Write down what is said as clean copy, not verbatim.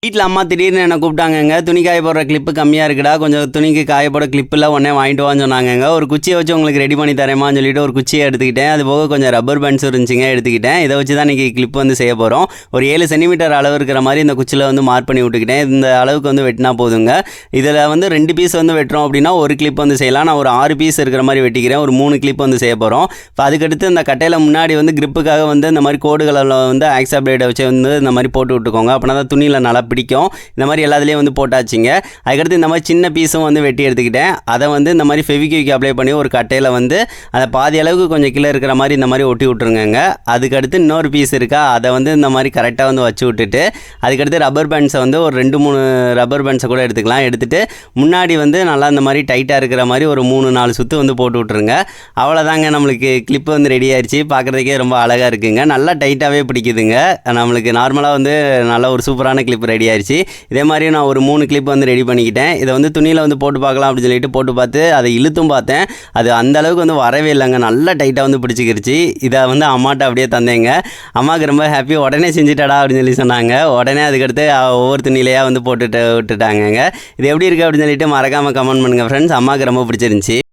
வீட்டில் அம்மா திடீர்னு என்னை கூப்பிட்டாங்கங்க. துணி காய போடுற கிளிப்பு கம்மியாக இருக்குடா, கொஞ்சம் துணிக்கு காய போட கிளிப்பில் உடனே வாங்கிட்டு வான்னு சொன்னாங்கங்க. ஒரு குச்சியை வச்சு உங்களுக்கு ரெடி பண்ணி தரேமான்னு சொல்லிட்டு ஒரு குச்சியை எடுத்துக்கிட்டேன். அது போக கொஞ்சம் ரப்பர் பேண்ட்ஸ் இருந்துச்சுங்க, எடுத்துக்கிட்டேன். இதை வச்சு தான் இன்றைக்கி கிளிப் வந்து செய்ய போகிறோம். ஒரு 7 சென்டிமீட்டர் அளவு இருக்கிற மாதிரி இந்த குச்சியில் வந்து மார்க் பண்ணி விட்டுக்கிட்டேன். இந்த அளவுக்கு வந்து வெட்டினா போதுங்க. இதில் வந்து 2 பீஸ் வந்து வெட்டுறோம் அப்படின்னா ஒரு கிளிப் வந்து செய்யலாம். நான் ஒரு 6 பீஸ் இருக்கிற மாதிரி வெட்டிக்கிறேன். ஒரு 3 கிளிப் வந்து செய்ய போகிறோம். இப்போ அதுக்கடுத்து இந்த கட்டையில் முன்னாடி வந்து கிரிப்புக்காக வந்து இந்த மாதிரி கோடுகளில் வந்து ஆக்ஸா பிளேடை வச்சு வந்து இந்த மாதிரி போட்டு விட்டுக்கோங்க. அப்படின்னா தான் துணியில் நல்லா பிடிக்கும். இந்த மாதிரி எல்லாத்துலேயும் வந்து போட்டாச்சுங்க. அதுக்கடுத்து இந்த மாதிரி சின்ன பீஸும் வந்து வெட்டி எடுத்துக்கிட்டேன். அதை வந்து இந்த மாதிரி ஃபெவிக்விக் அப்ளை பண்ணி ஒரு கட்டையில் வந்து அதை பாதி அளவுக்கு கொஞ்சம் கீழே இருக்கிற மாதிரி இந்த மாதிரி ஒட்டி விட்ருங்க. அதுக்கடுத்து இன்னொரு பீஸ் இருக்கா, அதை வந்து இந்த மாதிரி கரெக்டாக வந்து வச்சு விட்டுட்டு அதுக்கடுத்து ரப்பர் பேண்ட்ஸை வந்து ஒரு 2-3 ரப்பர் பேண்ட்ஸை கூட எடுத்துக்கலாம். எடுத்துகிட்டு முன்னாடி வந்து நல்லா இந்த மாதிரி டைட்டாக இருக்கிற மாதிரி ஒரு 3-4 சுற்று வந்து போட்டு விட்ருங்க. அவ்வளோதாங்க, நம்மளுக்கு கிளிப்பு வந்து ரெடி ஆயிடுச்சு. பார்க்குறதுக்கே ரொம்ப அழகாக இருக்குங்க. நல்லா டைட்டாகவே பிடிக்குதுங்க. நம்மளுக்கு நார்மலாக வந்து நல்ல ஒரு சூப்பரான கிளிப் ரெடி ஆயிடுச்சு. இதே மாதிரி நான் ஒரு 3 கிளிப் வந்து ரெடி பண்ணிக்கிட்டேன். இதை வந்து துணியில் வந்து போட்டு பார்க்கலாம் அப்படின்னு சொல்லிட்டு போட்டு பார்த்து அதை இழுத்தும் பார்த்தேன். அது அந்த அளவுக்கு வந்து வரவே இல்லைங்க. நல்லா டைட்டாக வந்து பிடிச்சிக்கிருச்சு. இதை வந்து அம்மாட்ட அப்படியே தந்தேங்க. அம்மாவுக்கு ரொம்ப ஹாப்பி. உடனே செஞ்சுட்டாடா அப்படின்னு சொல்லி சொன்னாங்க. உடனே அதுக்கடுத்து ஒவ்வொரு துணியிலையாக வந்து விட்டுட்டாங்கங்க. இது எப்படி இருக்குது அப்படின்னு சொல்லிட்டு மறக்காமல் கமெண்ட் பண்ணுங்கள் ஃப்ரெண்ட்ஸ். அம்மாவுக்கு ரொம்ப பிடிச்சிருந்துச்சி.